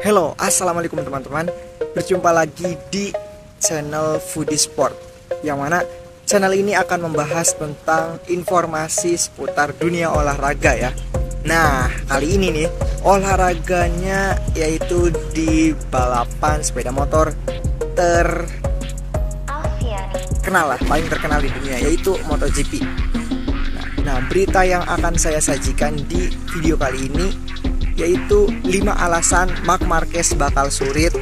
Halo, assalamualaikum teman-teman. Berjumpa lagi di channel Foodie Sport, yang mana channel ini akan membahas tentang informasi seputar dunia olahraga ya. Nah, kali ini nih olahraganya yaitu di balapan sepeda motor terkenal lah, paling terkenal di dunia, yaitu MotoGP. Nah, berita yang akan saya sajikan di video kali ini yaitu 5 alasan Marc Marquez bakal sulit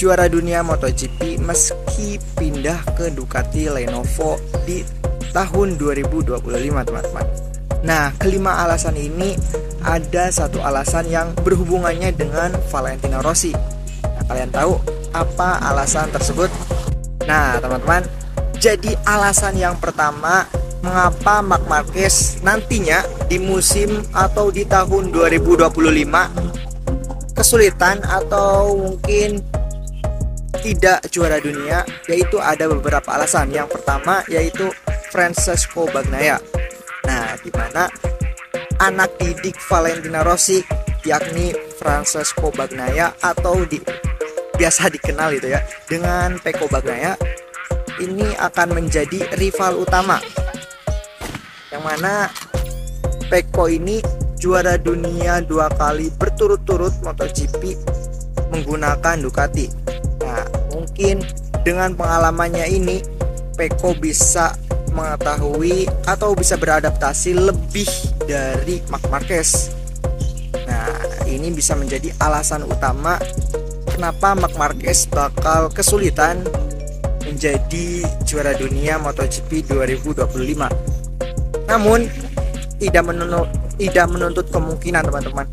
juara dunia MotoGP meski pindah ke Ducati Lenovo di tahun 2025, teman-teman. Nah, kelima alasan ini ada satu alasan yang berhubungannya dengan Valentino Rossi. Nah, kalian tahu apa alasan tersebut? Nah, teman-teman, jadi alasan yang pertama, mengapa Marc Marquez nantinya di musim atau di tahun 2025 kesulitan atau mungkin tidak juara dunia, yaitu ada beberapa alasan. Yang pertama yaitu Francesco Bagnaia. Nah, di mana anak didik Valentino Rossi yakni Francesco Bagnaia atau biasa dikenal itu ya dengan Pecco Bagnaia, ini akan menjadi rival utama, yang mana Pecco ini juara dunia 2 kali berturut-turut MotoGP menggunakan Ducati. Nah, mungkin dengan pengalamannya ini Pecco bisa mengetahui atau bisa beradaptasi lebih dari Marc Marquez. Nah, ini bisa menjadi alasan utama kenapa Marc Marquez bakal kesulitan menjadi juara dunia MotoGP 2025. Namun tidak menuntut kemungkinan, teman-teman,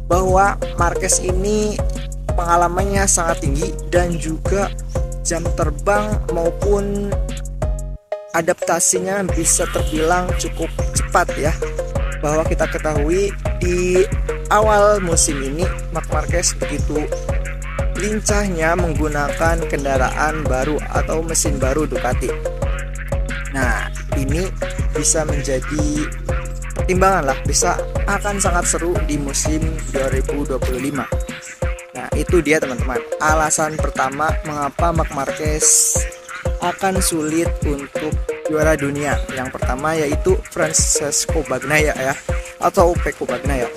bahwa Marquez ini pengalamannya sangat tinggi dan juga jam terbang maupun adaptasinya bisa terbilang cukup cepat ya. Bahwa kita ketahui di awal musim ini Marc Marquez begitu lincahnya menggunakan kendaraan baru atau mesin baru Ducati. Nah, ini bisa menjadi pertimbangan lah, bisa akan sangat seru di musim 2025. Nah, itu dia teman-teman, alasan pertama mengapa Marc Marquez akan sulit untuk juara dunia. Yang pertama yaitu Francesco Bagnaia ya, atau Pecco Bagnaia.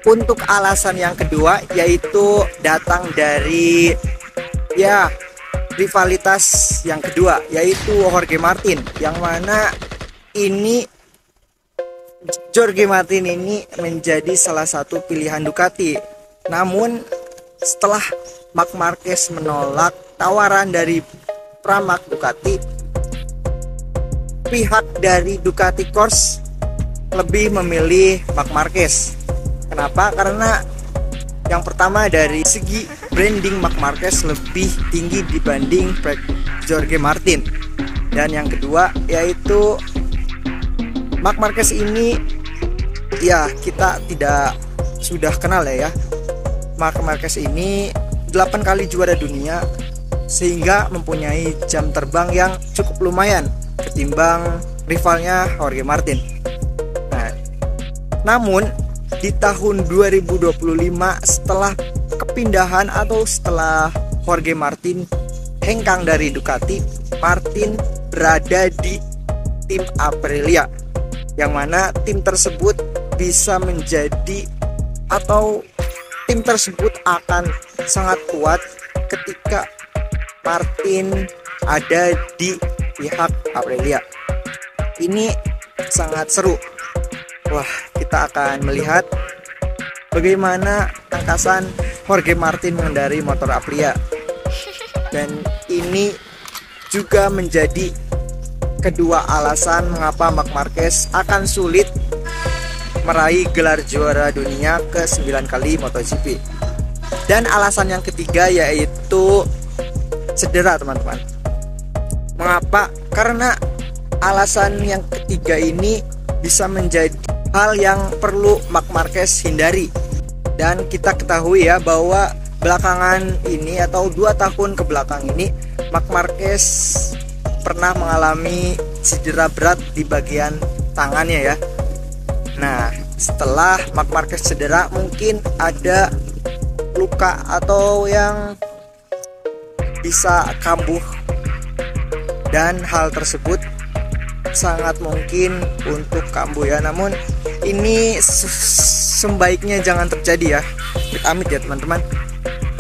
Untuk alasan yang kedua yaitu datang dari rivalitas yang kedua, yaitu Jorge Martin, yang mana ini Jorge Martin ini menjadi salah satu pilihan Ducati. Namun setelah Marc Marquez menolak tawaran dari Pramac Ducati, pihak dari Ducati Corse lebih memilih Marc Marquez. Kenapa? Karena yang pertama dari segi branding Marc Marquez lebih tinggi dibanding Jorge Martin. Dan yang kedua yaitu Marc Marquez ini ya kita tidak sudah kenal ya. Marc Marquez ini 8 kali juara dunia sehingga mempunyai jam terbang yang cukup lumayan ketimbang rivalnya Jorge Martin. Nah, namun di tahun 2025 setelah kepindahan atau setelah Jorge Martin hengkang dari Ducati, Martin berada di tim Aprilia, yang mana tim tersebut bisa menjadi atau tim tersebut akan sangat kuat ketika Martin ada di pihak Aprilia. Ini sangat seru. Wah, kita akan melihat bagaimana angkasan Jorge Martin mengendarai motor Aprilia. Dan ini juga menjadi kedua alasan mengapa Marc Marquez akan sulit meraih gelar juara dunia ke 9 kali MotoGP. Dan alasan yang ketiga yaitu cedera, teman-teman. Mengapa? Karena alasan yang ketiga ini bisa menjadi hal yang perlu Marc Marquez hindari. Dan kita ketahui ya bahwa belakangan ini atau 2 tahun ke belakang ini Marc Marquez pernah mengalami cedera berat di bagian tangannya ya. Nah, setelah Marc Marquez cedera mungkin ada luka terbuka atau yang bisa kambuh, dan hal tersebut sangat mungkin untuk kambuh ya. Namun ini sebaiknya jangan terjadi ya, amit ya teman-teman.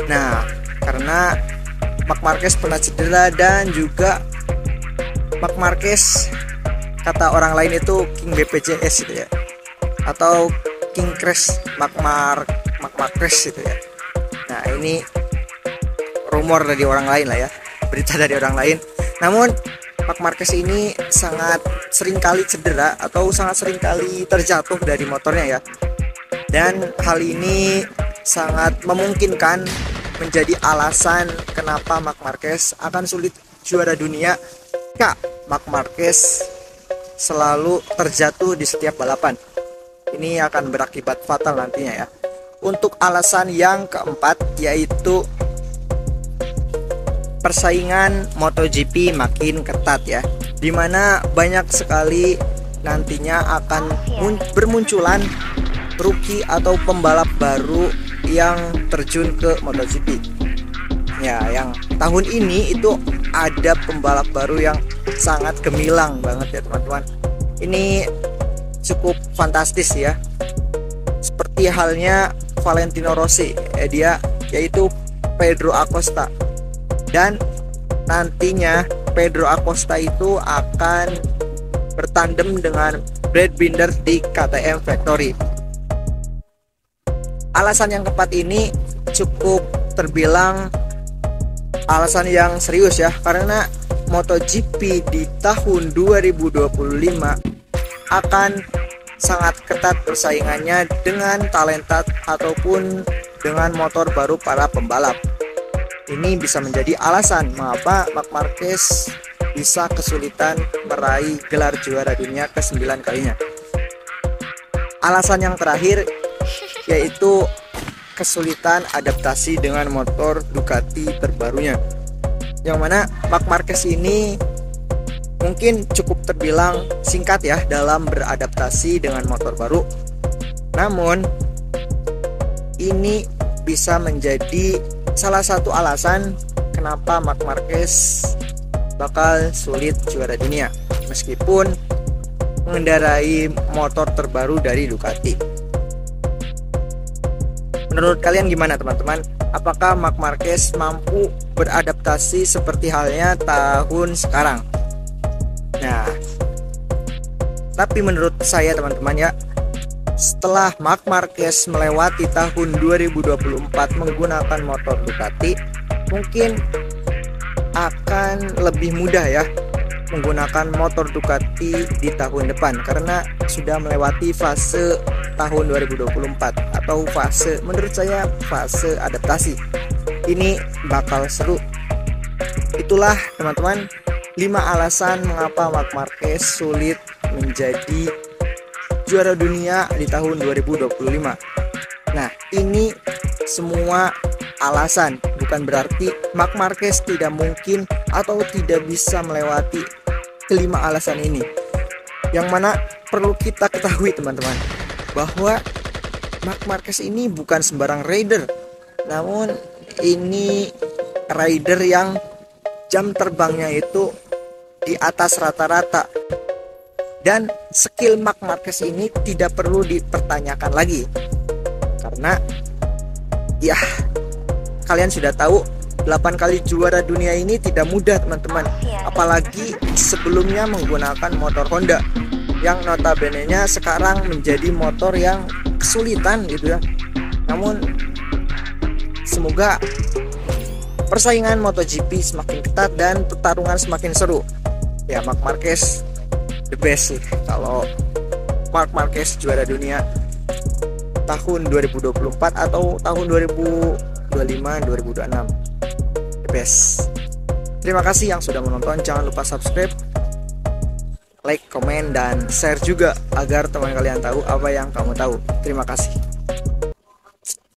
Nah, karena Marc Marquez pernah cedera, dan juga Marc Marquez kata orang lain itu King BPJS gitu ya, atau King Crash Marc Marquez gitu ya. Nah, ini rumor dari orang lain lah ya, berita dari orang lain. Namun Marc Marquez ini sangat sering kali cedera atau sangat sering kali terjatuh dari motornya ya. Dan hal ini sangat memungkinkan menjadi alasan kenapa Marc Marquez akan sulit juara dunia. Kak, Marc Marquez selalu terjatuh di setiap balapan. Ini akan berakibat fatal nantinya ya. Untuk alasan yang keempat, yaitu persaingan MotoGP makin ketat ya, dimana banyak sekali nantinya akan bermunculan rookie atau pembalap baru yang terjun ke MotoGP ya. Yang tahun ini itu ada pembalap baru yang sangat gemilang banget ya teman-teman. Ini cukup fantastis ya, seperti halnya Valentino Rossi dia yaitu Pedro Acosta. Dan nantinya Pedro Acosta itu akan bertandem dengan Brad Binder di KTM Factory. Alasan yang keempat ini cukup terbilang alasan yang serius ya, karena MotoGP di tahun 2025 akan sangat ketat persaingannya dengan talenta ataupun dengan motor baru para pembalap. Ini bisa menjadi alasan mengapa Marc Marquez bisa kesulitan meraih gelar juara dunia ke-9 kalinya. Alasan yang terakhir yaitu kesulitan adaptasi dengan motor Ducati terbarunya, yang mana Marc Marquez ini mungkin cukup terbilang singkat ya dalam beradaptasi dengan motor baru. Namun ini bisa menjadi salah satu alasan kenapa Marc Marquez bakal sulit juara dunia meskipun mengendarai motor terbaru dari Ducati. Menurut kalian gimana teman-teman? Apakah Marc Marquez mampu beradaptasi seperti halnya tahun sekarang? Nah, tapi menurut saya teman-teman ya, setelah Marc Marquez melewati tahun 2024 menggunakan motor Ducati, mungkin akan lebih mudah ya menggunakan motor Ducati di tahun depan, karena sudah melewati fase tahun 2024 atau menurut saya fase adaptasi. Ini bakal seru. Itulah teman-teman 5 alasan mengapa Marc Marquez sulit menjadi juara dunia di tahun 2025. Nah, ini semua alasan, bukan berarti Marc Marquez tidak mungkin atau tidak bisa melewati kelima alasan ini. Yang mana perlu kita ketahui teman-teman, bahwa Marc Marquez ini bukan sembarang rider, namun ini rider yang jam terbangnya itu di atas rata-rata. Dan skill Marc Marquez ini tidak perlu dipertanyakan lagi, karena ya kalian sudah tahu 8 kali juara dunia ini tidak mudah teman-teman. Apalagi sebelumnya menggunakan motor Honda yang notabene-nya sekarang menjadi motor yang kesulitan gitu ya. Namun semoga persaingan MotoGP semakin ketat dan pertarungan semakin seru ya. Marc Marquez the best sih. Kalau Marc Marquez juara dunia tahun 2024 atau tahun 2025 2026, the best. Terima kasih yang sudah menonton. Jangan lupa subscribe, like, komen, dan share juga agar teman kalian tahu apa yang kamu tahu. Terima kasih.